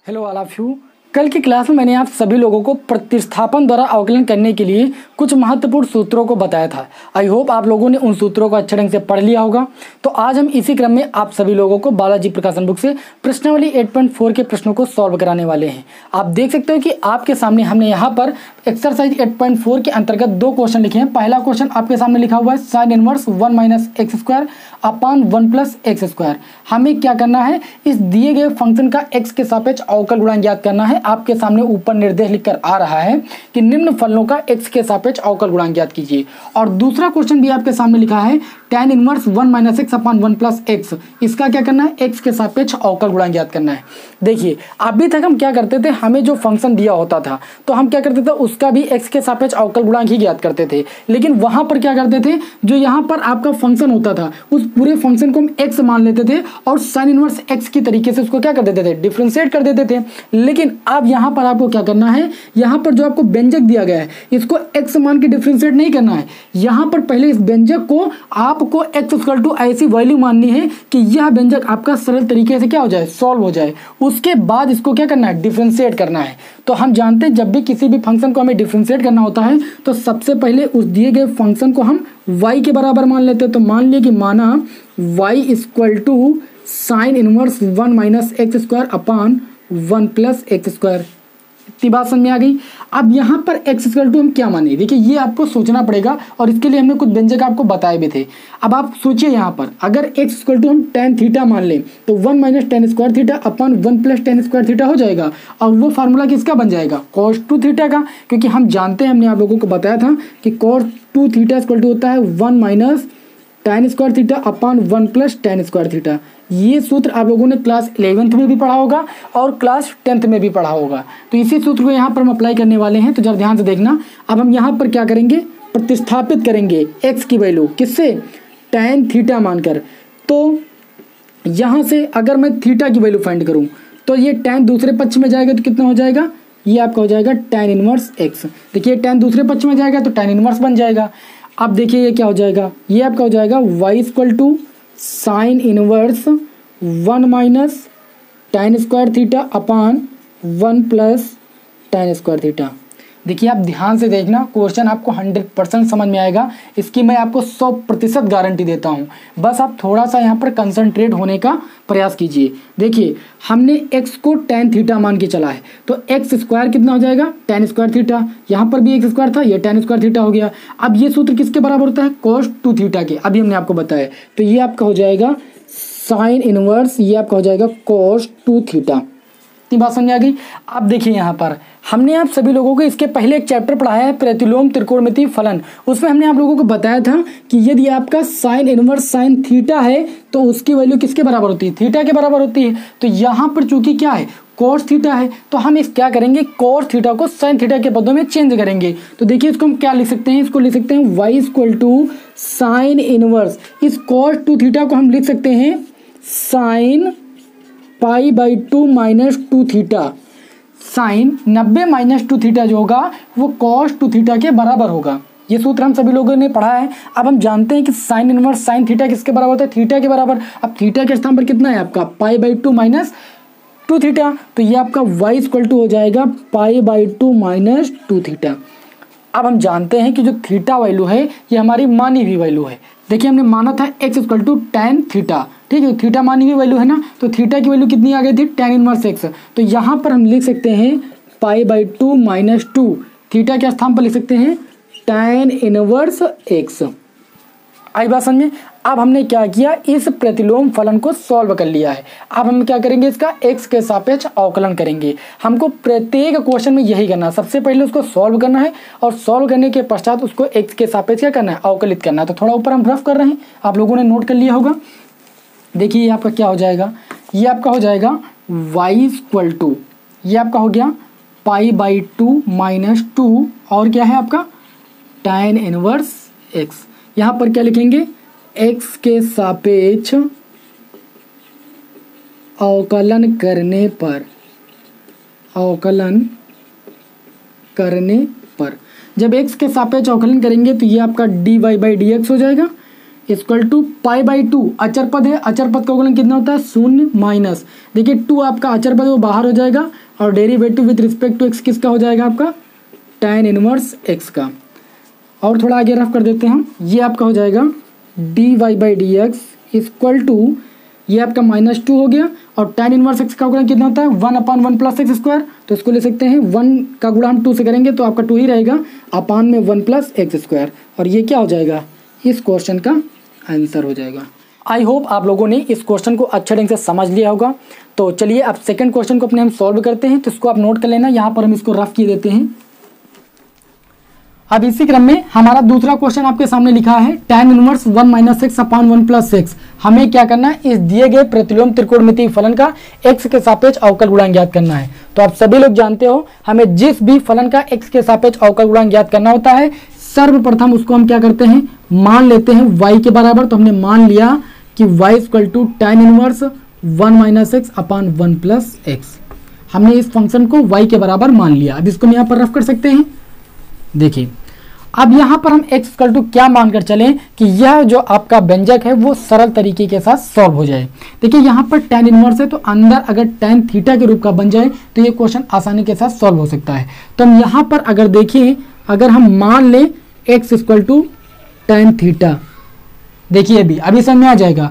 Hello all of you. कल की class में मैंने आप सभी लोगों को प्रतिस्थापन द्वारा अवकलन करने के लिए कुछ महत्वपूर्ण सूत्रों को बताया था। आई होप आप लोगों ने उन सूत्रों को अच्छे ढंग से पढ़ लिया होगा। तो आज हम इसी क्रम में आप सभी लोगों को बालाजी प्रकाशन बुक से प्रश्नावली 8.4 के प्रश्नों को सॉल्व कराने वाले हैं। आप देख सकते हो कि आपके सामने हमने यहाँ पर एक्सरसाइज 8.4 के अंतर्गत दो क्वेश्चन लिखे हैं। पहला क्वेश्चन आपके सामने लिखा हुआ है sign inverse 1 minus x square upon 1 plus x square. हमें क्या करना है, इस दिए गए फंक्शन का एक्स के सापेक्ष अवकल गुणांक ज्ञात करना है। आपके सामने ऊपर निर्देश लिखकर आ रहा है कि निम्न फलनों का एक्स के सापेक्ष अवकल गुणांक ज्ञात कीजिए। और दूसरा क्वेश्चन भी आपके सामने लिखा है tan inverse 1 minus x upon 1 plus x. इसका क्या करना है, एक्स के सापेक्ष अवकल गुणांक ज्ञात करना है। देखिए अभी तक हम क्या करते थे, हमें जो फंक्शन दिया होता था तो हम क्या करते थे, उसका भी एक्स के सापेक्ष अवकल गुणांक ही ज्ञात करते थे। लेकिन वहां पर क्या करते थे, जो यहाँ पर आपका फंक्शन होता था उस पूरे फंक्शन को हम एक्स मान लेते थे और साइन इनवर्स एक्स की तरीके से उसको क्या कर देते थे, डिफरेंशिएट कर देते थे। लेकिन अब यहाँ पर आपको क्या करना है, यहाँ पर जो आपको व्यंजक दिया गया है इसको एक्स मान के डिफरेंशिएट नहीं करना है। यहाँ पर पहले इस व्यंजक को आपको एक्स इक्वल टू ऐसी वैल्यू माननी है कि यह व्यंजक आपका सरल तरीके से क्या हो जाए, सॉल्व हो जाए। उसके बाद इसको क्या करना है, डिफरेंशिएट करना है। तो हम जानते हैं जब भी किसी भी फंक्शन को हमें डिफरेंशिएट करना होता है तो सबसे पहले उस दिए गए फंक्शन को हम y के बराबर मान लेते हैं। तो मान लिया कि माना y equal to sine inverse 1 minus x square upon 1 plus x square. इतनी बात समझ में आ गई। अब यहाँ पर एक्स इक्वल टू हम क्या माने, देखिए ये आपको सोचना पड़ेगा और इसके लिए हमने कुछ व्यंजक आपको बताए भी थे। अब आप सोचिए यहाँ पर अगर एक्स इक्वल टू हम tan थीटा मान लें तो 1 minus tan square theta upon 1 plus tan square theta हो जाएगा। और वो फार्मूला किसका बन जाएगा, cos 2 थीटा का। क्योंकि हम जानते हैं, हमने आप लोगों को बताया था कि cos 2 थीटा इक्वल टू होता है 1 minus tan square theta upon 1 plus tan square theta. ये सूत्र आप लोगों ने क्लास 11th में भी पढ़ा होगा और क्लास 10th में भी पढ़ा होगा। तो इसी सूत्र को यहाँ पर हम अप्लाई करने वाले हैं। तो जरा ध्यान से देखना। अब हम यहाँ पर क्या करेंगे, प्रतिस्थापित करेंगे x की वैल्यू किससे, tan थीटा मानकर। तो यहाँ से अगर मैं थीटा की वैल्यू फाइंड करूँ तो ये tan दूसरे पक्ष में जाएगा तो कितना हो जाएगा, ये आपका हो जाएगा tan इनवर्स x। देखिए tan दूसरे पक्ष में जाएगा तो tan इनवर्स बन जाएगा। अब देखिए ये क्या हो जाएगा, ये आपका हो जाएगा y equal to sine inverse 1 minus tan square theta upon 1 plus tan square theta. देखिए आप ध्यान से देखना, क्वेश्चन आपको 100% समझ में आएगा। इसकी मैं आपको 100% गारंटी देता हूँ। बस आप थोड़ा सा यहाँ पर कंसंट्रेट होने का प्रयास कीजिए। देखिए हमने x को tan थीटा मान के चला है तो एक्स स्क्वायर कितना हो जाएगा, tan स्क्वायर थीटा। यहाँ पर भी एक्स स्क्वायर था, ये tan स्क्वायर थीटा हो गया। अब ये सूत्र किसके बराबर होता है, cos 2 थीटा के। अभी हमने आपको बताया। तो ये आपका हो जाएगा साइन इनवर्स, ये आपका हो जाएगा cos 2 थीटा। इतनी बात समझ आ गई। अब देखिए यहाँ पर हमने आप सभी लोगों को इसके पहले एक चैप्टर पढ़ाया है प्रतिलोम त्रिकोणमितीय फलन। उसमें हमने आप लोगों को बताया था कि यदि आपका साइन इनवर्स साइन थीटा है तो उसकी वैल्यू किसके बराबर होती है, थीटा के बराबर होती है। तो यहाँ पर चूंकि क्या है, cos थीटा है तो हम इस क्या करेंगे, cos थीटा को sin थीटा के पदों में चेंज करेंगे। तो देखिए इसको हम क्या लिख सकते हैं, इसको लिख सकते हैं y equal to sine inverse, इस cos 2 थीटा को हम लिख सकते हैं sine pi by 2 minus 2 theta. Sine 90 minus 2 theta जो होगा वो cos 2 थीटा के बराबर होगा। ये सूत्र हम सभी लोगों ने पढ़ा है। अब हम जानते हैं कि साइन इनवर्स साइन थीटा किसके बराबर होता है, थीटा के बराबर। अब थीटा के स्थान पर कितना है आपका, पाई बाई 2 माइनस 2 थीटा। तो ये आपका y इक्वल टू हो जाएगा पाई बाई 2 माइनस 2 थीटा। अब हम जानते हैं कि जो थीटा वैल्यू है ये हमारी मानी हुई वैल्यू है। देखिए हमने माना था x equal to tan theta, ठीक है, थीटा मानी हुई वैल्यू है ना। तो थीटा की वैल्यू कितनी आ गई थी, tan इनवर्स x। तो यहाँ पर हम लिख सकते हैं पाई बाई 2 माइनस 2, थीटा के स्थान पर लिख सकते हैं tan इनवर्स x। आई बात समझ में। अब हमने क्या किया, इस प्रतिलोम फलन को सॉल्व कर लिया है। अब हम क्या करेंगे, इसका x के सापेक्ष अवकलन करेंगे। हमको प्रत्येक क्वेश्चन में यही करना है, सबसे पहले उसको सॉल्व करना है और सॉल्व करने के पश्चात उसको x के सापेक्ष क्या करना है, अवकलित करना है। तो थोड़ा ऊपर हम रफ कर रहे हैं, आप लोगों ने नोट कर लिया होगा। देखिए ये आपका क्या हो जाएगा, ये आपका हो जाएगा y इक्वल टू, ये आपका हो गया पाई बाई 2 माइनस 2 और क्या है आपका tan इनवर्स x। यहाँ पर क्या लिखेंगे, x के सापेक्ष अवकलन करने पर, अवकलन करने पर जब x के सापेक्ष अवकलन करेंगे तो ये आपका dy बाई डी एक्स हो जाएगा। इक्वल टू पाई बाई 2 अचर पद है, अचर पद का अवकलन कितना होता है 0 माइनस, देखिए 2 आपका अचर पद वो बाहर हो जाएगा और derivative with respect to x किसका हो जाएगा आपका tan इनवर्स एक्स का। और थोड़ा आगे रफ कर देते हैं हम, ये आपका हो जाएगा dy by D x equal to ये आपका -2 हो गया और tan इनवर्स एक्स का अवकलन कितना होता है 1/1 प्लस एक्स स्क्वायर, तो इसको ले सकते हैं 1 का गुणा हम 2 से करेंगे तो आपका 2 ही रहेगा अपान में 1 प्लस एक्स स्क्वायर, और ये क्या हो जाएगा इस क्वेश्चन का आंसर हो जाएगा। आई होप आप लोगों ने इस क्वेश्चन को अच्छे ढंग से समझ लिया होगा। तो चलिए अब सेकंड क्वेश्चन को अपने हम सॉल्व करते हैं, तो इसको आप नोट कर लेना, यहाँ पर हम इसको रफ किए देते हैं। अब इसी क्रम में हमारा दूसरा क्वेश्चन आपके सामने लिखा है tan inverse 1 minus x upon 1 plus x. हमें क्या करना है, इस दिए गए प्रतिलोम त्रिकोणमितीय फलन का x के सापेक्ष अवकल गुणांक ज्ञात करना है। तो आप सभी लोग जानते हो हमें जिस भी फलन का x के सापेक्ष अवकल गुणांक ज्ञात करना होता है सर्वप्रथम उसको हम क्या करते हैं मान लेते हैं y के बराबर। तो हमने मान लिया कि y equal to tan inverse 1 minus x upon 1 plus x. हमने इस फंक्शन को y के बराबर मान लिया। अब इसको हम यहाँ पर रफ कर सकते हैं। देखिए अब यहाँ पर हम x इक्वल टू क्या मानकर चलें कि यह जो आपका व्यंजक है वो सरल तरीके के साथ सॉल्व हो जाए। देखिए यहाँ पर tan इनवर्स है तो अंदर अगर tan थीटा के रूप का बन जाए तो ये क्वेश्चन आसानी के साथ सॉल्व हो सकता है। तो हम यहाँ पर अगर देखिए अगर हम मान लें x equal to tan theta, देखिए अभी समझ में आ जाएगा।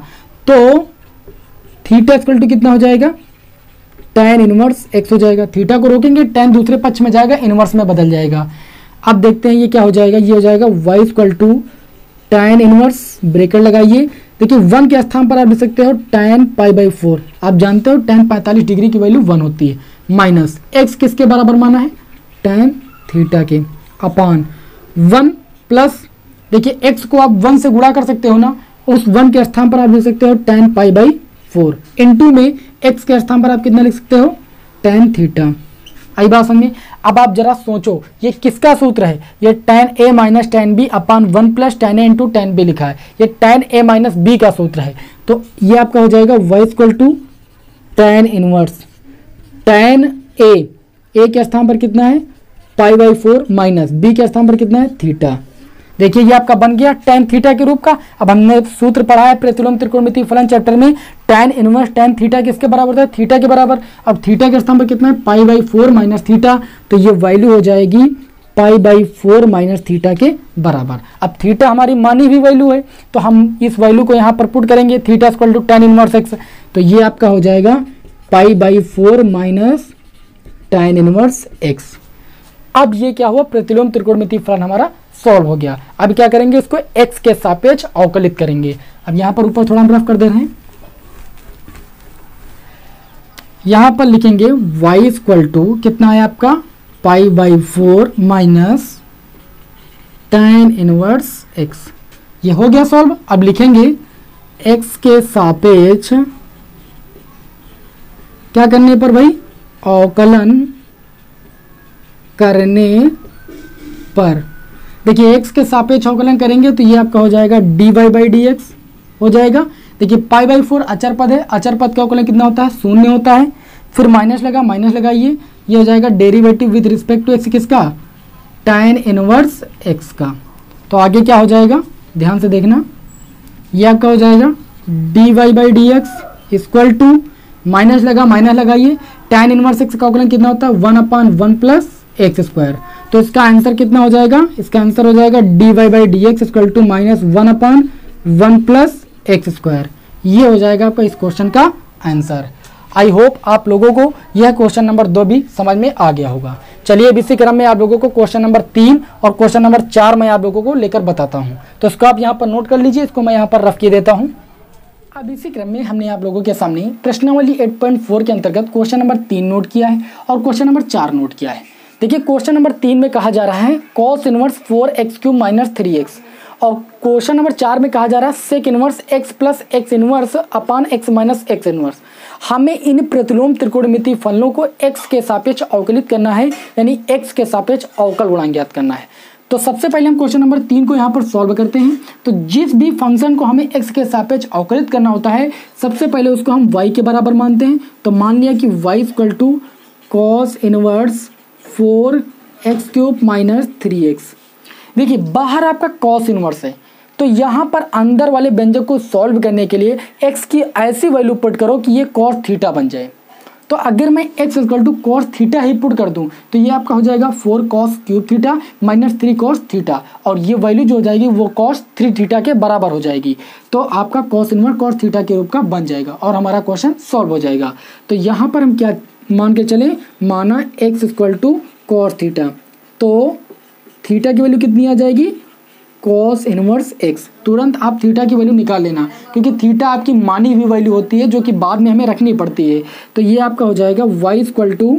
तो थीटा इक्वल टू कितना हो जाएगा tan इनवर्स x हो जाएगा। थीटा को रोकेंगे tan दूसरे पक्ष में जाएगा इनवर्स में बदल जाएगा। अब देखते हैं ये क्या हो जाएगा, ये हो जाएगा y equal to tan inverse bracket लगाइए। देखिए 1 के स्थान पर आप लिख सकते हो tan पाई बाई 4। आप जानते हो tan 45 डिग्री की वैल्यू 1 होती है, माइनस x किसके बराबर माना है tan थीटा के अपान 1 प्लस, देखिए x को आप 1 से गुणा कर सकते हो ना, उस 1 के स्थान पर आप लिख सकते हो tan पाई बाई 4 इनटू में x के स्थान पर आप कितना लिख सकते हो tan थीटा। आई बात समझ में। अब आप जरा सोचो ये किसका सूत्र है, ये tan a minus tan b upon 1 plus tan a into tan b लिखा है, ये tan a माइनस b का सूत्र है। तो ये आपका हो जाएगा y equal to tan inverse tan a के स्थान पर कितना है पाई बाई 4 माइनस b के स्थान पर कितना है थीटा। देखिए ये आपका बन गया tan थीटा के रूप का। अब हमने सूत्र पढ़ा है प्रतिलोम त्रिकोणमितीय फलन चैप्टर में, tan इनवर्स tan थीटा किसके बराबर था थीटा के बराबर। अब थीटा के स्थान पर कितना है पाई बाई 4 माइनस थीटा, तो ये वैल्यू हो जाएगी पाई बाई 4 माइनस थीटा के बराबर। अब थीटा हमारी मानी हुई वैल्यू है तो हम इस वैल्यू को यहाँ पर पुट करेंगे, theta equal to tan inverse x, तो ये आपका हो जाएगा pi by 4 minus tan inverse x. अब ये क्या हुआ प्रतिलोम त्रिकोणमितीय फलन हमारा सॉल्व हो गया। अब क्या करेंगे इसको x के सापेक्ष अवकलित करेंगे। अब यहां पर ऊपर थोड़ा हम रफ कर दे रहे हैं, यहां पर लिखेंगे y इक्वल टू कितना है आपका पाई by 4 minus tan inverse x। ये हो गया सॉल्व। अब लिखेंगे x के सापेक्ष क्या करने पर भाई अवकलन करने पर। देखिए x के सापेक्ष अवकलन करेंगे तो ये आपका हो जाएगा dy बाई डी एक्स हो जाएगा। देखिए पाई बाई 4 अचर पद है, अचर पद का अवकलन कितना होता है 0 होता है, फिर माइनस लगाइए, ये हो जाएगा derivative with respect to x किसका tan इनवर्स x का। तो आगे क्या हो जाएगा ध्यान से देखना, ये आपका हो जाएगा dy by D x equal to minus लगाइए tan इनवर्स x का अवकलन कितना होता है 1/1 प्लस एक्स स्क्वायर। तो इसका आंसर कितना हो जाएगा, इसका आंसर हो जाएगा dy by D x equal to minus 1/1 plus x square. ये हो जाएगा आपका इस क्वेश्चन का आंसर। आई होप आप लोगों को यह क्वेश्चन नंबर 2 भी समझ में आ गया होगा। चलिए अब इसी क्रम में आप लोगों को क्वेश्चन नंबर 3 और क्वेश्चन नंबर 4 मैं आप लोगों को लेकर बताता हूँ। तो इसको आप यहाँ पर नोट कर लीजिए, इसको मैं यहाँ पर रफ किए देता हूँ। अब इसी क्रम में हमने आप लोगों के सामने प्रश्नावली 8.4 के अंतर्गत क्वेश्चन नंबर 3 नोट किया है और क्वेश्चन नंबर 4 नोट किया है। देखिए क्वेश्चन नंबर 3 में कहा जा रहा है cos inverse 4x³ minus 3x, और क्वेश्चन नंबर 4 में कहा जा रहा है sec inverse x plus x inverse upon x minus x inverse. हमें इन प्रतिलोम त्रिकोणमितीय फलनों को x के सापेक्ष अवकलित करना है, यानी x के सापेक्ष अवकल गुणांक ज्ञात करना है। तो सबसे पहले हम क्वेश्चन नंबर 3 को यहाँ पर सॉल्व करते हैं। तो जिस भी फंक्शन को हमें x के सापेक्ष अवकलित करना होता है सबसे पहले उसको हम y के बराबर मानते हैं। तो मान लिया कि y equal to cos inverse 4x³ minus 3x। देखिए बाहर आपका कॉस इनवर्स है तो यहाँ पर अंदर वाले व्यंजक को सॉल्व करने के लिए x की ऐसी वैल्यू पुट करो कि ये cos थीटा बन जाए। तो अगर मैं x equal to cos theta ही पुट कर दूं तो ये आपका हो जाएगा 4 cos cube theta minus 3 cos theta, और ये वैल्यू जो हो जाएगी वो cos 3 थीटा के बराबर हो जाएगी। तो आपका cos इनवर्स cos थीटा के रूप का बन जाएगा और हमारा क्वेश्चन सॉल्व हो जाएगा। तो यहाँ पर हम क्या मान के चले, माना x equal to cos theta, तो थीटा की वैल्यू कितनी आ जाएगी cos इनवर्स x। तुरंत आप थीटा की वैल्यू निकाल लेना, क्योंकि थीटा आपकी मानी हुई वैल्यू होती है जो कि बाद में हमें रखनी पड़ती है। तो ये आपका हो जाएगा y equal to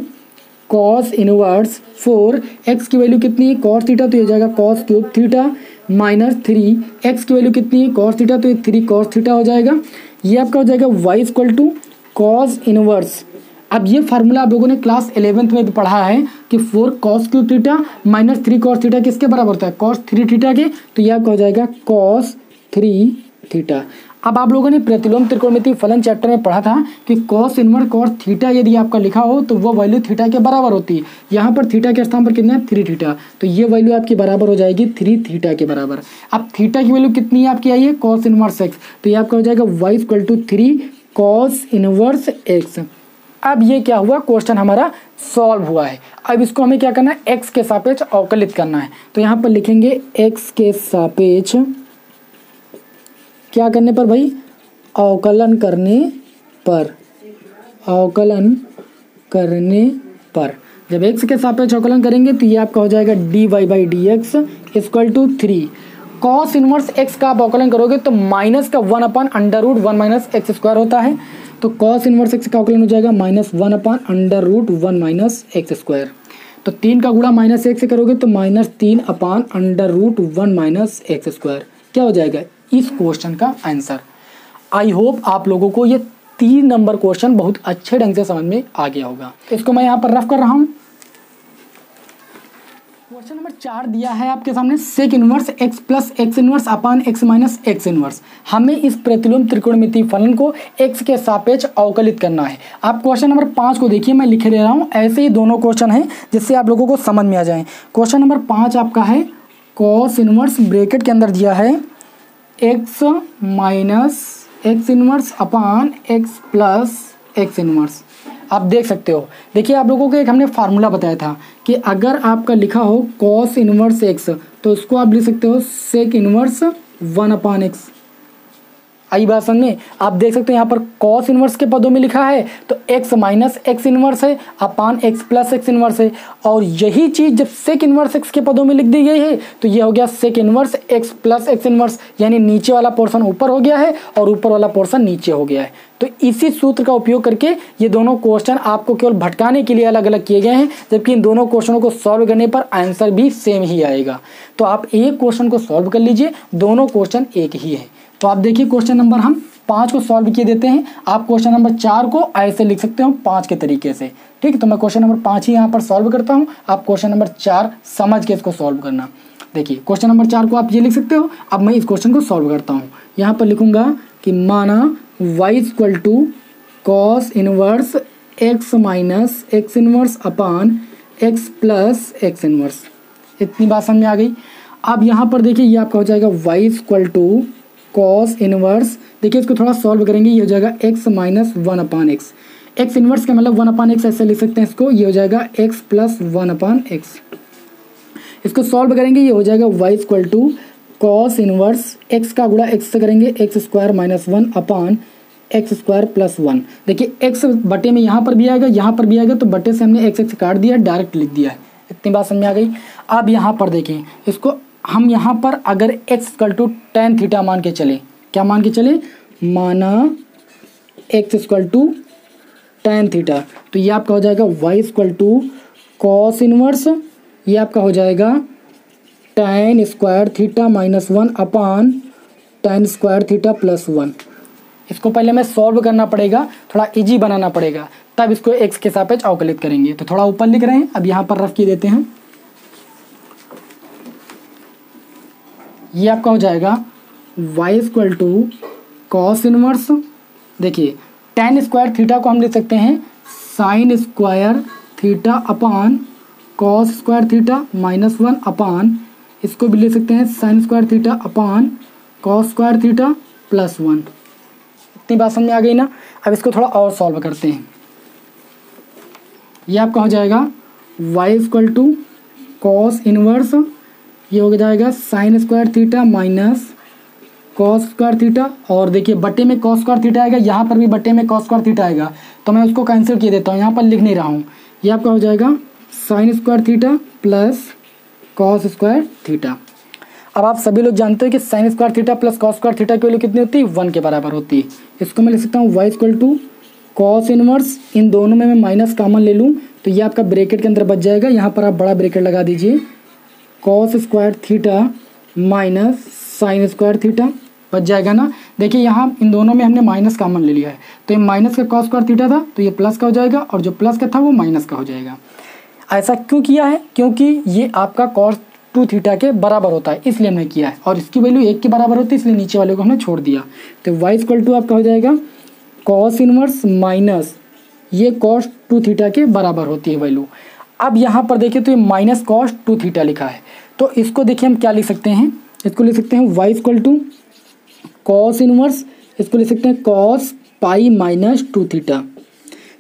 cos inverse 4, x की वैल्यू कितनी है cos थीटा, तो ये जाएगा cos cube theta minus 3, x की वैल्यू कितनी है cos थीटा, तो ये 3 cos थीटा हो जाएगा। ये आपका हो जाएगा y equal to cos inverse, अब ये फार्मूला आप लोगों ने क्लास 11th में भी पढ़ा है कि 4 cos cube theta minus 3 cos theta किसके बराबर होता है cos 3 थीटा के, तो ये आपका हो जाएगा cos 3 थीटा। अब आप लोगों ने प्रतिलोम त्रिकोणमितीय फलन चैप्टर में पढ़ा था कि cos इनवर्स cos थीटा यदि आपका लिखा हो तो वो वैल्यू थीटा के बराबर होती है। यहाँ पर थीटा के स्थान पर कितना है 3 थीटा, तो ये वैल्यू आपकी बराबर हो जाएगी 3 थीटा के बराबर। अब थीटा की वैल्यू कितनी है आपकी आई है cos इनवर्स x, तो ये आपका हो जाएगा y equal to 3 cos inverse x। अब ये क्या हुआ, क्वेश्चन हमारा सॉल्व हुआ है। अब इसको हमें क्या करना है, x के सापेक्ष अवकलित करना है। तो यहाँ पर लिखेंगे x के सापेक्ष क्या करने पर भाई, अवकलन करने पर, अवकलन करने पर। जब x के सापेक्ष अवकलन करेंगे तो ये आपका हो जाएगा dy by D x equal to 3 cos inverse x का आप अवकलन करोगे तो माइनस का 1 upon under root 1 minus x square होता है, तो cos इनवर्स x का अवकलन हो जाएगा minus 1 upon under root 1 minus x square. तो 3 का गुणा माइनस 1 से करोगे तो minus 3 upon under root 1 minus x square क्या हो जाएगा इस क्वेश्चन का आंसर। आई होप आप लोगों को ये 3 नंबर क्वेश्चन बहुत अच्छे ढंग से समझ में आ गया होगा। इसको मैं यहाँ पर रफ कर रहा हूँ। क्वेश्चन नंबर 4 दिया है आपके सामने, sec inverse x plus x inverse upon x minus x inverse. हमें इस प्रतिलोम त्रिकोणमितीय फलन को x के सापेक्ष अवकलित करना है। आप क्वेश्चन नंबर 5 को देखिए, मैं लिखे दे रहा हूँ, ऐसे ही दोनों क्वेश्चन हैं जिससे आप लोगों को समझ में आ जाए। क्वेश्चन नंबर 5 आपका है cos इनवर्स ब्रैकेट के अंदर दिया है x minus x inverse upon x plus x inverse. आप देख सकते हो, देखिए आप लोगों को एक हमने फार्मूला बताया था कि अगर आपका लिखा हो cos इनवर्स x तो उसको आप लिख सकते हो सेक इनवर्स 1 अपान एक्स। आई बात समझ में, आप देख सकते हो यहाँ पर cos इनवर्स के पदों में लिखा है तो x माइनस एक्स इनवर्स है अपान x प्लस एक्स इनवर्स है, और यही चीज़ जब सेक इनवर्स x के पदों में लिख दी गई है तो ये हो गया sec inverse x plus x inverse, यानी नीचे वाला पोर्शन ऊपर हो गया है और ऊपर वाला पोर्शन नीचे हो गया है। तो इसी सूत्र का उपयोग करके ये दोनों क्वेश्चन आपको केवल भटकाने के लिए अलग अलग किए गए हैं, जबकि इन दोनों क्वेश्चनों को सॉल्व करने पर आंसर भी सेम ही आएगा। तो आप एक क्वेश्चन को सॉल्व कर लीजिए, दोनों क्वेश्चन एक ही है। तो आप देखिए क्वेश्चन नंबर हम 5 को सॉल्व किए देते हैं। आप क्वेश्चन नंबर 4 को ऐसे लिख सकते हो 5 के तरीके से, ठीक है। तो मैं क्वेश्चन नंबर 5 ही यहाँ पर सॉल्व करता हूँ, आप क्वेश्चन नंबर 4 समझ के इसको सॉल्व करना। देखिए क्वेश्चन नंबर 4 को आप ये लिख सकते हो। अब मैं इस क्वेश्चन को सॉल्व करता हूँ। यहाँ पर लिखूंगा कि माना y equal to cos inverse x minus x inverse upon x plus x inverse. इतनी बात समझ में आ गई। अब यहाँ पर देखिए ये आपका हो जाएगा y equal to cos inverse, देखिए इसको थोड़ा सॉल्व करेंगे, ये हो जाएगा x minus 1 upon x. X inverse का मतलब 1 अपान एक्स ऐसे लिख सकते हैं इसको, ये हो जाएगा x प्लस 1 अपान एक्स। इसको सॉल्व करेंगे, ये हो जाएगा y equal to cos inverse x का गुणा x से करेंगे x square minus 1 upon x square plus 1। देखिए x बटे में यहाँ पर भी आएगा यहाँ पर भी आएगा, तो बटे से हमने x काट दिया, डायरेक्ट लिख दिया है। इतनी बात समझ में आ गई। अब यहाँ पर देखें इसको, हम यहाँ पर अगर x equal to tan theta मान के चले, क्या मान के चले, माना x equal to tan theta, तो ये आपका हो जाएगा y equal to cos inverse, ये आपका हो जाएगा tan square theta minus 1 upon tan square theta plus 1। इसको पहले हमें सॉल्व करना पड़ेगा, थोड़ा इजी बनाना पड़ेगा, तब इसको x के सापेक्ष अवकलित करेंगे। तो थोड़ा ऊपर लिख रहे हैं, अब यहाँ पर रफ किए देते हैं। ये आपका हो जाएगा y equal to cos inverse, देखिए tan स्क्वायर थीटा को हम लिख सकते हैं sine square theta upon cos square theta minus 1 upon, इसको भी लिख सकते हैं sine square theta upon cos square theta plus 1। इतनी बात समझ में आ गई ना। अब इसको थोड़ा और सॉल्व करते हैं। ये आपका हो जाएगा y equal to cos inverse, ये हो जाएगा sine square theta minus cos square theta, और देखिए बट्टे में कॉस स्क्वायर थीटा आएगा, यहाँ पर भी बट्टे में कॉस स्क्वायर थीटा आएगा, तो मैं उसको कैंसिल किए देता हूँ, यहाँ पर लिख नहीं रहा हूँ। ये आपका हो जाएगा sine square theta plus cos square theta. अब आप सभी लोग जानते हो कि sign square theta plus cos square theta की वैल्यू कितनी होती है, 1 के बराबर होती है। इसको मैं लिख सकता हूँ y equal to cos inverse, इन दोनों में मैं माइनस कॉमन ले लूँ तो ये आपका ब्रैकेट के अंदर बच जाएगा, यहाँ पर आप बड़ा ब्रैकेट लगा दीजिए, cos square theta minus sign square theta बच जाएगा ना। देखिए यहाँ इन दोनों में हमने माइनस कॉमन ले लिया है, तो ये माइनस का कॉस स्क्वायर थीटा था तो ये प्लस का हो जाएगा, और जो प्लस का था वो माइनस का हो जाएगा। ऐसा क्यों किया है, क्योंकि ये आपका कॉस 2 थीटा के बराबर होता है इसलिए हमने किया है, और इसकी वैल्यू 1 के बराबर होती है इसलिए नीचे वाले को हमने छोड़ दिया। तो y इक्वल टू आपका हो जाएगा कॉस इनवर्स माइनस ये कॉस 2 थीटा के बराबर होती है वैल्यू। अब यहाँ पर देखिए तो ये माइनस कॉस 2 थीटा लिखा है, तो इसको देखिए हम क्या लिख सकते हैं, इसको लिख सकते हैं y equal to cos inverse, इसको लिख सकते हैं कॉस पाई माइनस 2 थीटा।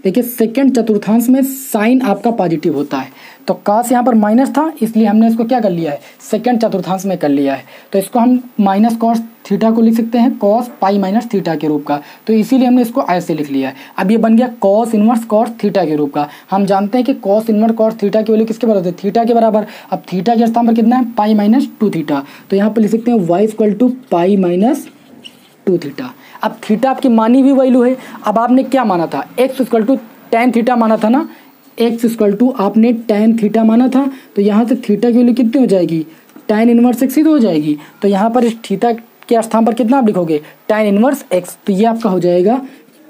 देखिए सेकंड चतुर्थांश में साइन आपका पॉजिटिव होता है, तो कॉस यहाँ पर माइनस था इसलिए हमने इसको क्या कर लिया है, सेकंड चतुर्थांश में कर लिया है, तो इसको हम माइनस कॉस थीटा को लिख सकते हैं कॉस पाई माइनस थीटा के रूप का, तो इसीलिए हमने इसको ऐसे लिख लिया है। अब ये बन गया कॉस इनवर्स कॉस थीटा के रूप का। हम जानते हैं कि कॉस इनवर्स कॉस थीटा की वैल्यू किसके बराबर होती है, थीटा के बराबर। अब थीटा के स्थान पर कितना है, पाई माइनस 2 थीटा, तो यहाँ पर लिख सकते हैं y equal to pi minus 2 theta. अब थीटा आपकी मानी हुई वैल्यू है। अब आपने क्या माना था, x equal to tan theta माना था ना, x इक्वल टू आपने tan थीटा माना था, तो यहाँ से थीटा की वैल्यू कितनी हो जाएगी, tan इनवर्स x ही तो हो जाएगी। तो यहाँ पर इस थीटा के स्थान पर कितना आप लिखोगे, tan इनवर्स x, तो ये आपका हो जाएगा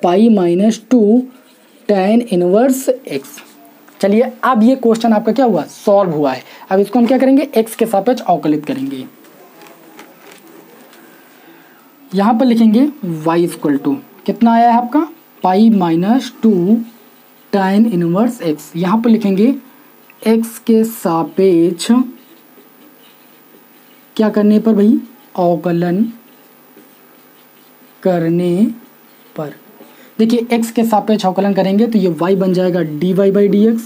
पाई माइनस 2 tan इनवर्स x। चलिए अब ये क्वेश्चन आपका क्या हुआ, सॉल्व हुआ है। अब इसको हम क्या करेंगे, x के सापेक्ष अवकलित करेंगे। यहाँ पर लिखेंगे y इक्वल टू कितना आया है आपका, पाई माइनस 2 tan इनवर्स x। यहाँ पर लिखेंगे x के सापेक्ष क्या करने पर भाई, अवकलन करने पर। देखिए x के सापेक्ष अवकलन करेंगे तो ये y बन जाएगा dy बाई dx,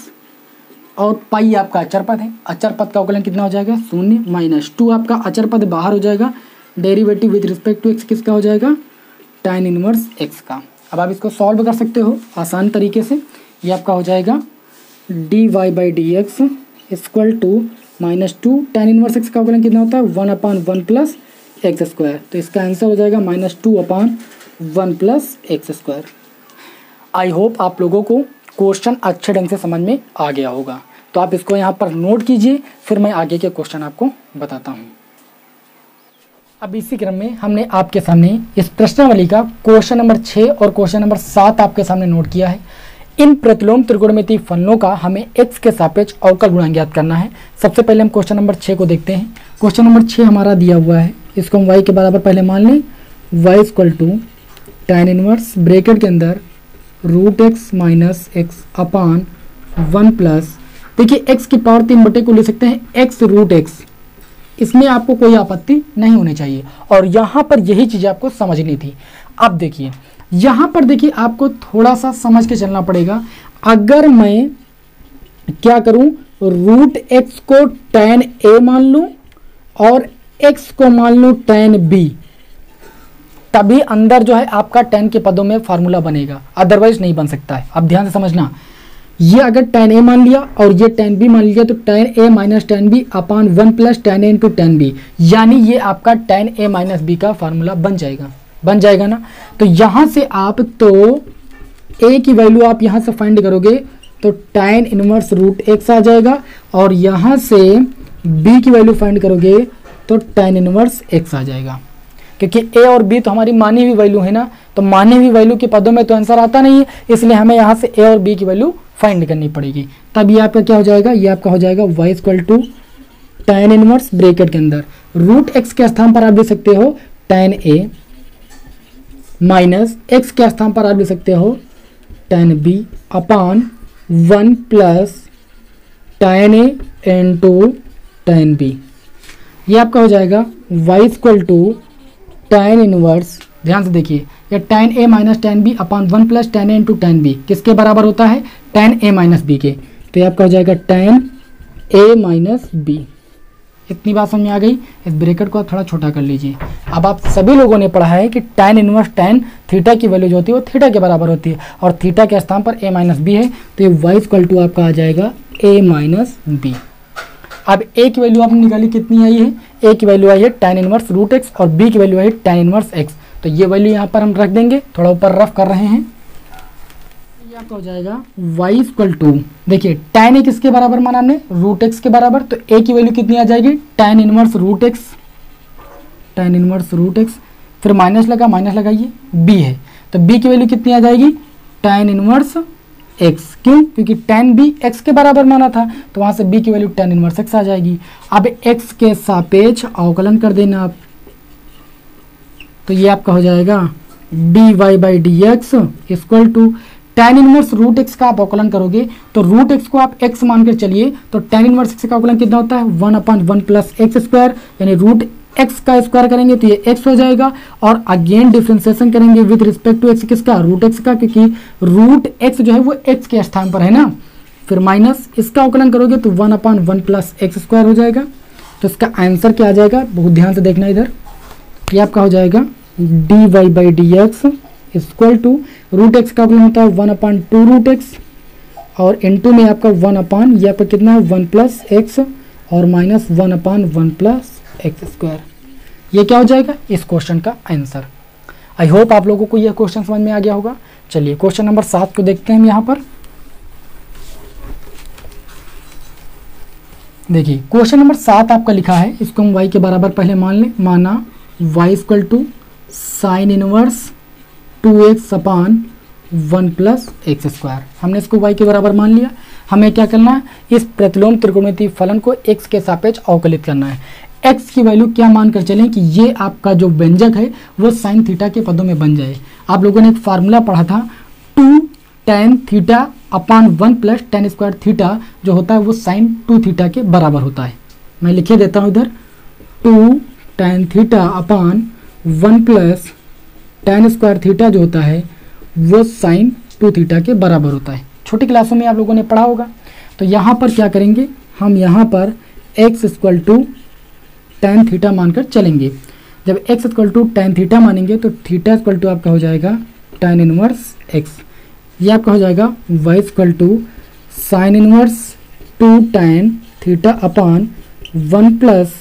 और पाई आपका अचर पद है, अचर पद का अवकलन कितना हो जाएगा, 0 माइनस 2 आपका अचर पद बाहर हो जाएगा, derivative with respect to x किसका हो जाएगा, tan इनवर्स x का। अब आप इसको सॉल्व कर सकते हो आसान तरीके से। ये आपका हो जाएगा dy by dx equal to minus 2 tan inverse x का अवकलन कितना होता है, 1/1 प्लस एक्स स्क्वायर, तो इसका आंसर हो जाएगा minus 2/1 plus x square. I hope आप लोगों को क्वेश्चन अच्छे ढंग से समझ में आ गया होगा, तो आप इसको यहाँ पर नोट कीजिए, फिर मैं आगे के क्वेश्चन आपको बताता हूँ। अब इसी क्रम में हमने आपके सामने इस प्रश्नावली का क्वेश्चन नंबर 6 और क्वेश्चन नंबर 7 आपके सामने नोट किया है। इन प्रतिलोम त्रिकोणमितीय फलनों का हमें x के सापेक्ष अवकल गुणांक ज्ञात करना है। सबसे पहले हम क्वेश्चन नंबर 6 को देखते हैं। क्वेश्चन नंबर 6 हमारा दिया हुआ है, इसको हम y के बराबर पहले मान लें, y equal to tan inverse bracket के अंदर root x minus x upon 1 plus, देखिए x की पावर 3 बटे को ले सकते हैं x रूट एक्स, इसमें आपको कोई आपत्ति नहीं होनी चाहिए, और यहाँ पर यही चीज़ आपको समझनी थी। अब देखिए यहाँ पर देखिए आपको थोड़ा सा समझ के चलना पड़ेगा। अगर मैं क्या करूँ, रूट एक्स को tan a मान लूँ और x को मान लूँ tan b, तभी अंदर जो है आपका tan के पदों में फार्मूला बनेगा, अदरवाइज नहीं बन सकता है। अब ध्यान से समझना, ये अगर tan a मान लिया और ये tan b मान लिया तो tan a minus tan b upon 1 plus tan a into tan b, यानी ये आपका tan a माइनस b का फार्मूला बन जाएगा ना। तो यहाँ से आप तो a की वैल्यू आप यहाँ से फाइंड करोगे तो tan इनवर्स रूट x आ जाएगा, और यहाँ से b की वैल्यू फाइंड करोगे तो tan इनवर्स x आ जाएगा, क्योंकि a और b तो हमारी मानी हुई वैल्यू है ना, तो मानी हुई वैल्यू के पदों में तो आंसर आता नहीं है, इसलिए हमें यहाँ से a और b की वैल्यू फाइंड करनी पड़ेगी। तब ये आपका क्या हो जाएगा, ये आपका हो जाएगा y equal to tan inverse bracket के अंदर रूट x के स्थान पर आप लिख सकते हो tan a माइनस x के स्थान पर आप लिख सकते हो tan b upon 1 plus tan a into tan b। ये आपका हो जाएगा y equal to tan inverse, ध्यान से देखिए, या tan a minus tan b upon 1 plus tan a into tan b किसके बराबर होता है? tan a माइनस b के। तो ये आपका हो जाएगा tan a माइनस b। इतनी बात समझ में आ गई। इस ब्रैकेट को आप थोड़ा छोटा कर लीजिए। अब आप सभी लोगों ने पढ़ा है कि tan इनवर्स tan थीटा की वैल्यू जो होती है वो थीटा के बराबर होती है, और थीटा के स्थान पर a माइनस बी है, तो ये y इक्वल टू आपका आ जाएगा a माइनस बी। अब a की वैल्यू आपने निकाली, कितनी आई है? a की वैल्यू आई है tan इनवर्स रूट x और b की वैल्यू आई है tan इनवर्स x। तो ये वैल्यू यहाँ पर हम रख देंगे, थोड़ा ऊपर रफ कर रहे हैं। ये आपका हो जाएगा y इक्वल टू, देखिए tan a किसके बराबर माना हमने? रूट x के बराबर। तो a की वैल्यू कितनी आ जाएगी? tan inverse root x, tan inverse root x, फिर माइनस लगा, माइनस लगाइए, b है, तो b की वैल्यू कितनी आ जाएगी? tan inverse x। क्यों? क्योंकि tan b x के बराबर माना था, तो वहाँ से b की वैल्यू tan इनवर्स x आ जाएगी। अब x के सापेक्ष अवकलन कर देना आप, तो ये आपका हो जाएगा dy by D x equal to tan inverse root x का आप अवकलन करोगे तो रूट x को आप x मानकर चलिए, तो tan इनवर्स x का अवकलन कितना होता है? 1/1 प्लस एक्स स्क्वायर, यानी रूट x का स्क्वायर करेंगे तो ये x हो जाएगा, और अगेन डिफ्रेंसिएशन करेंगे विद रिस्पेक्ट टू x किसका? रूट x का, क्योंकि रूट x जो है वो x के स्थान पर है ना। फिर माइनस इसका अवकलन करोगे तो 1/1 प्लस एक्स स्क्वायर हो जाएगा। तो इसका आंसर क्या आ जाएगा? बहुत ध्यान से देखना इधर। ये आपका हो जाएगा dy by D x equal to root x का अवकलन होता है 1/2 रूट एक्स, और इनटू में आपका 1/, ये आपका कितना है? 1 प्लस एक्स और माइनस 1/1 प्लस एक्स स्क्वायर। ये क्या हो जाएगा? इस क्वेश्चन का आंसर। आई होप आप लोगों को यह क्वेश्चन समझ में आ गया होगा। चलिए क्वेश्चन नंबर 7 को देखते हैं हम यहाँ पर। देखिए क्वेश्चन नंबर 7 आपका लिखा है, इसको हम y के बराबर पहले मान लें। माना y equal to sine inverse 2x upon 1 plus x square. हमने इसको y के बराबर मान लिया। हमें क्या करना है? इस प्रतिलोम त्रिकोणमितीय फलन को x के सापेक्ष अवकलित करना है। x की वैल्यू क्या मानकर चलें कि ये आपका जो व्यंजक है वो साइन थीटा के पदों में बन जाए। आप लोगों ने एक फार्मूला पढ़ा था, 2 tan थीटा upon 1 plus tan square theta जो होता है वो साइन 2 थीटा के बराबर होता है। मैं लिखे देता हूँ इधर, 2 tan थीटा upon 1 plus tan square theta जो होता है वो साइन 2 थीटा के बराबर होता है। छोटी क्लासों में आप लोगों ने पढ़ा होगा। तो यहाँ पर क्या करेंगे? हम यहाँ पर x equal to tan theta मानकर चलेंगे। जब x equal to tan theta मानेंगे तो थीटा इक्वल टू आपका हो जाएगा tan इनवर्स x। ये आपका हो जाएगा y equal to sine inverse 2 tan थीटा upon 1 plus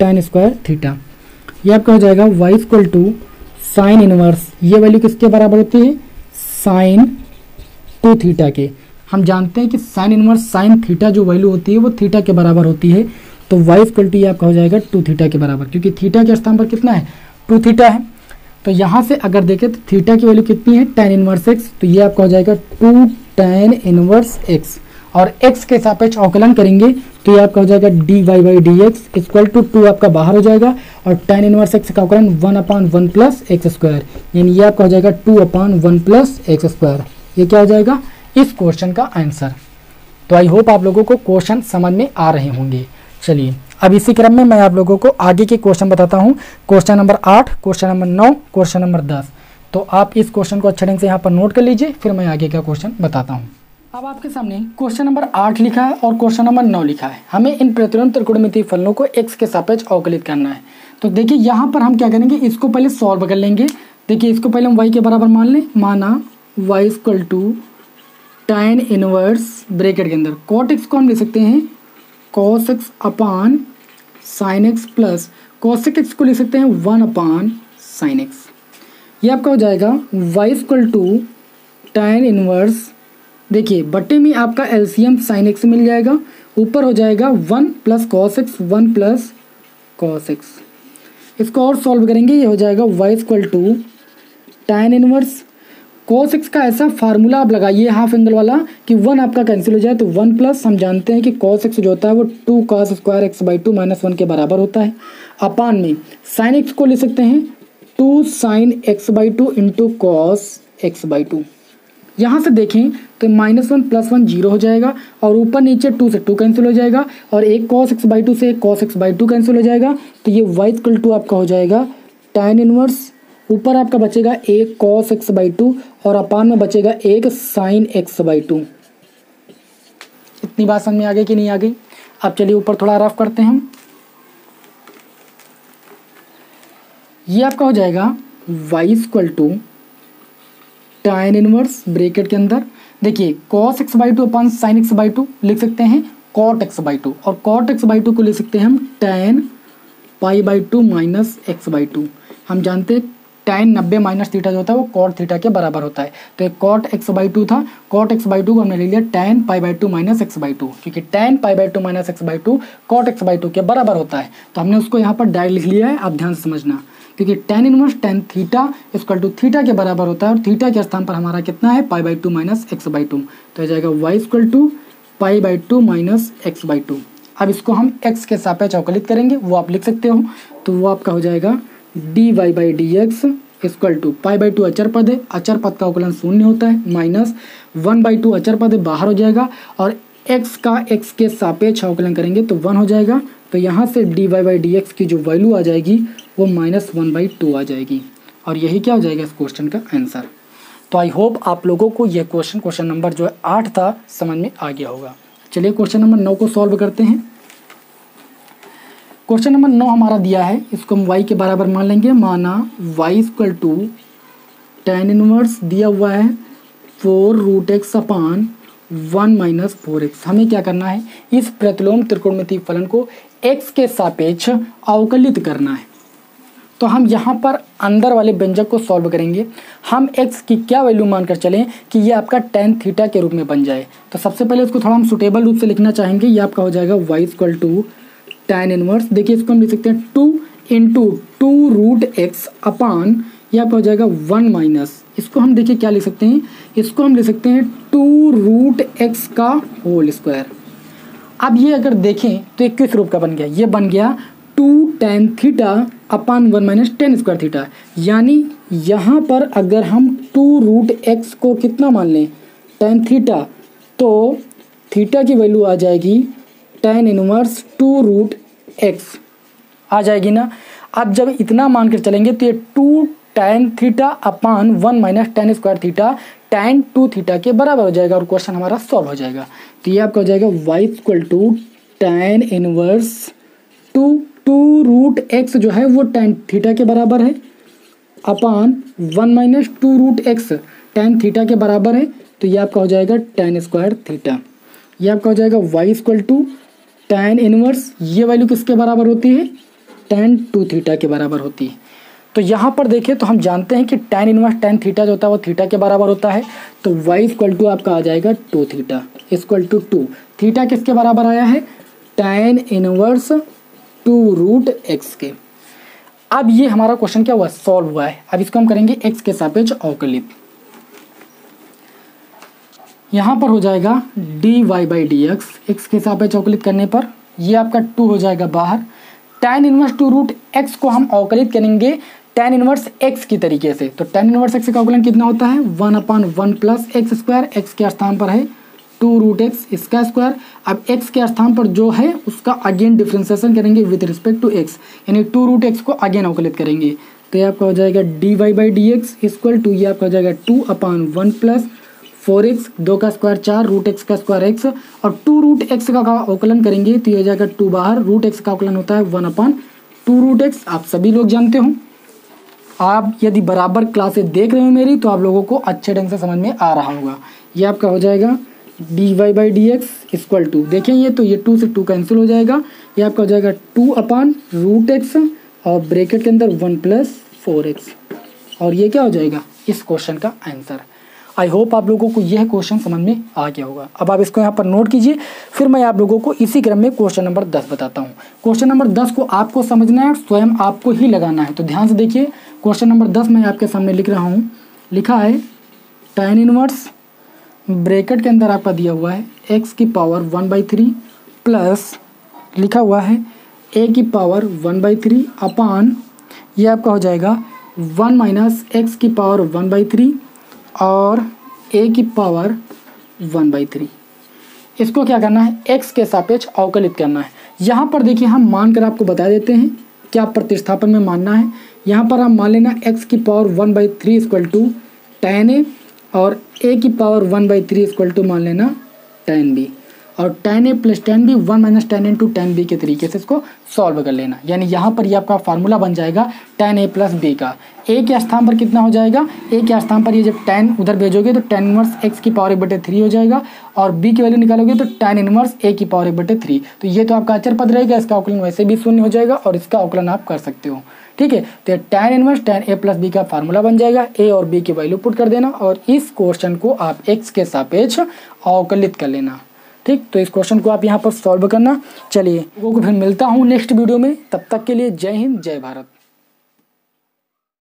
tan square theta. ये आपका हो जाएगा y equal to sine inverse, ये वैल्यू किसके बराबर होती है? साइन 2 थीटा के। हम जानते हैं कि साइन इनवर्स साइन थीटा जो वैल्यू होती है वो थीटा के बराबर होती है। तो y इक्वल टू ये आपका हो जाएगा 2 थीटा के बराबर, क्योंकि थीटा के स्थान पर कितना है? 2 थीटा है। तो यहाँ से अगर देखें तो थीटा की वैल्यू कितनी है? tan inverse x। तो ये आपका हो जाएगा 2 tan इनवर्स x, और x के सापेक्ष अवकलन करेंगे तो ये आपका हो जाएगा dy by D x equal to 2 आपका बाहर हो जाएगा, और tan इनवर्स x का अवकलन 1/1 प्लस एक्स स्क्वायर, यानी ये आपका हो जाएगा 2/1 प्लस एक्स स्क्वायर। ये क्या हो जाएगा? इस क्वेश्चन का आंसर। तो आई होप आप लोगों को क्वेश्चन समझ में आ रहे होंगे। चलिए अब इसी क्रम में मैं आप लोगों को आगे के क्वेश्चन बताता हूँ। Question number 8, question number 9, question number 10। तो आप इस क्वेश्चन को अच्छे ढंग से यहाँ पर नोट कर लीजिए, फिर मैं आगे का क्वेश्चन बताता हूँ। अब आपके सामने क्वेश्चन नंबर 8 लिखा है और क्वेश्चन नंबर 9 लिखा है। हमें इन प्रतिलोम त्रिकोणमितीय फलनों को x के सापेक्ष अवकलित करना है। तो देखिए यहाँ पर हम क्या करेंगे, इसको पहले सॉल्व कर लेंगे। देखिए इसको पहले हम y के बराबर मान लें। माना y equal to tan inverse bracket के अंदर cot x को हम ले सकते हैं cos x अपान sign x plus cosec x को ले सकते हैं 1/sin x। ये आपका हो जाएगा y equal to tan inverse, देखिए बट्टे में आपका एलसीएम साइन x मिल जाएगा, ऊपर हो जाएगा 1 plus cos x 1 plus cos x। इसको और सॉल्व करेंगे, ये हो जाएगा y equal to tan inverse cos x का ऐसा फार्मूला आप लगाइए हाफ एंगल वाला कि 1 आपका कैंसिल हो जाए, तो 1 प्लस हम जानते हैं कि cos x जो होता है वो 2 cos स्क्वायर x/2 माइनस 1 के बराबर होता है। अपान में साइन x को ले सकते हैं 2 sin x/2 into cos x/2। यहाँ से देखें तो -1 + 1 0 हो जाएगा, और ऊपर नीचे 2 से 2 कैंसिल हो जाएगा, और एक cos x/2 से एक cos x/2 कैंसिल हो जाएगा। तो ये y इक्वल टू आपका हो जाएगा tan इनवर्स, ऊपर आपका बचेगा एक cos x/2 और अपान में बचेगा एक sin x/2। इतनी बात समझ में आ गई कि नहीं आ गई? अब चलिए ऊपर थोड़ा रफ करते हैं हम। ये आपका हो जाएगा y = tan इनवर्स ब्रैकेट के अंदर, देखिए cos x/2 अपान sin x/2 लिख सकते हैं cot x/2, और cot x/2 को लिख सकते हैं हम tan π/2 माइनस x/2। हम जानते हैं tan 90 माइनस थीटा जो होता है वो cot थीटा के बराबर होता है, तो एक cot x/2 था, cot x/2 को हमने ले लिया tan π/2 माइनस x/2, क्योंकि tan π/2 minus x/2 cot x/2 के बराबर होता है, तो हमने उसको यहाँ पर डायरेक्ट लिख लिया है। आप ध्यान से समझना, क्योंकि tan inverse tan theta equal to theta के बराबर होता है, और थीटा के स्थान पर हमारा कितना है π/2 माइनस x/2, तो हो जाएगा y = π/2 माइनस x/2। अब इसको हम x के सापेक्ष अवकलित करेंगे, वो आप लिख सकते हो, तो वो आपका हो जाएगा dy/dx इक्वल टू π/2 अचर पद है, अचर पद का अवकलन शून्य होता है, माइनस 1/2 अचर पद है, बाहर हो जाएगा, और x का x के सापेक्ष अवकलन करेंगे तो 1 हो जाएगा, तो यहाँ से dy/dx की जो वैल्यू आ जाएगी वो -1/2 आ जाएगी, और यही क्या हो जाएगा इस क्वेश्चन का आंसर। तो आई होप आप लोगों को यह क्वेश्चन नंबर जो है 8 था समझ में आ गया होगा। चलिए क्वेश्चन नंबर 9 को सॉल्व करते हैं। क्वेश्चन नंबर 9 हमारा दिया है, इसको हम y के बराबर मान लेंगे। माना y = tan इनवर्स दिया हुआ है 4√x अपान 1 - 4x। हमें क्या करना है, इस प्रतिलोम त्रिकोणमितीय फलन को x के सापेक्ष अवकलित करना है। तो हम यहाँ पर अंदर वाले व्यंजक को सॉल्व करेंगे। हम x की क्या वैल्यू मानकर चलें कि ये आपका tan थीटा के रूप में बन जाए। तो सबसे पहले इसको थोड़ा हम सुटेबल रूप से लिखना चाहेंगे। ये आपका हो जाएगा y = tan इनवर्स, देखिए इसको हम लिख सकते हैं 2 × 2√x अपान, ये आपका हो जाएगा 1 माइनस, इसको हम देखिए क्या लिख सकते हैं, इसको हम लिख सकते हैं 2√x का होल स्क्वायर। अब ये अगर देखें तो ये किस रूप का बन गया, ये बन गया 2 tan थीटा अपान 1 - tan स्क्वायर थीटा। यानी यहाँ पर अगर हम 2√x को कितना मान लें, tan थीटा, तो थीटा की वैल्यू आ जाएगी tan इनवर्स 2√x आ जाएगी ना। अब जब इतना मान कर चलेंगे तो ये 2 tan थीटा upon 1 - tan square theta tan 2 theta के बराबर हो जाएगा, और क्वेश्चन हमारा सॉल्व हो जाएगा। तो ये आपका हो जाएगा y = tan इनवर्स 2√x जो है वो tan थीटा के बराबर है, अपान 1 - 2√x tan थीटा के बराबर है, तो ये आपका हो जाएगा tan स्क्वायर थीटा। ये आपका हो जाएगा y = tan इनवर्स, ये वैल्यू किसके बराबर होती है, tan 2 थीटा के बराबर होती है। तो यहाँ पर देखें तो हम जानते हैं कि tan इनवर्स tan थीटा जो होता है वो थीटा के बराबर होता है, तो y = आपका आ जाएगा 2 थीटा = 2। थीटा किसके बराबर आया है, tan इनवर्स 2√x के। अब ये हमारा क्वेश्चन क्या हुआ, सॉल्व हुआ है। अब इसको हम करेंगे x के सापेक्ष अवकलित। यहाँ पर हो जाएगा dy/dx, x के सापेक्ष अवकलित करने पर ये आपका 2 हो जाएगा बाहर। tan इनवर्स 2√x को हम अवकलित करेंगे tan इनवर्स x की तरीके से, तो tan इनवर्स x का अवकलन कितना होता है, 1/1 + x², x के स्थान पर है 2√x इसका स्क्वायर। अब x के स्थान पर जो है उसका अगेन डिफ्रेंसिएशन करेंगे विद रिस्पेक्ट टू x, यानी 2√x को अगेन अवकलित करेंगे, तो ये आपका हो जाएगा dy/dx = ये आपका हो जाएगा 2/1 + 4x, 2 का स्क्वायर 4, √x का स्क्वायर x, और 2√x का अवकलन करेंगे तो ये हो जाएगा 2 बाहर, √x का अवकलन होता है 1/2√x। आप सभी लोग जानते हो, आप यदि बराबर क्लासेस देख रहे हो मेरी तो आप लोगों को अच्छे ढंग से समझ में आ रहा होगा। ये आपका हो जाएगा dy/dx = देखें ये, तो ये 2 से 2 कैंसिल हो जाएगा, ये आपका हो जाएगा 2/√x और ब्रैकेट के अंदर 1 + 4x, और ये क्या हो जाएगा इस क्वेश्चन का आंसर। आई होप आप लोगों को यह क्वेश्चन समझ में आ गया होगा। अब आप इसको यहाँ पर नोट कीजिए, फिर मैं आप लोगों को इसी क्रम में क्वेश्चन नंबर 10 बताता हूँ। क्वेश्चन नंबर 10 को आपको समझना है, स्वयं आपको ही लगाना है, तो ध्यान से देखिए। क्वेश्चन नंबर 10 मैं आपके सामने लिख रहा हूँ, लिखा है tan इनवर्स ब्रैकेट के अंदर आपका दिया हुआ है x⁻1/3 प्लस लिखा हुआ है a⁻1/3 अपान ये आपका हो जाएगा 1 - x⁻1/3 और a⁻1/3। इसको क्या करना है, x के सापेक्ष अवकलित करना है। यहाँ पर देखिए हम मानकर आपको बता देते हैं, क्या प्रतिस्थापन में मानना है, यहाँ पर हम मान लेना x की power 1/3 equal to tan a और a की पावर 1/3 इक्वल टू मान लेना tan b, और tan a plus tan b 1 minus tan into tan b के तरीके से इसको सॉल्व कर लेना। यानी यहाँ पर ये आपका फार्मूला बन जाएगा tan a प्लस b का। a के स्थान पर कितना हो जाएगा, a के स्थान पर ये जब tan उधर भेजोगे तो tan इनवर्स x की पावर 1/3 हो जाएगा, और b की वैल्यू निकालोगे तो tan इनवर्स a की पावर 1/3। तो ये तो आपका अचर पद रहेगा, इसका अवकलन वैसे भी शून्य हो जाएगा और इसका अवकलन आप कर सकते हो। ठीक है, तो tan inverse tan a plus b का फार्मूला बन जाएगा। a और b की वैल्यू पुट कर देना और इस क्वेश्चन को आप x के सापेक्ष अवकलित कर लेना। ठीक, तो इस क्वेश्चन को आप यहाँ पर सॉल्व करना। चलिए लोगों को फिर मिलता हूँ नेक्स्ट वीडियो में, तब तक के लिए जय हिंद जय भारत।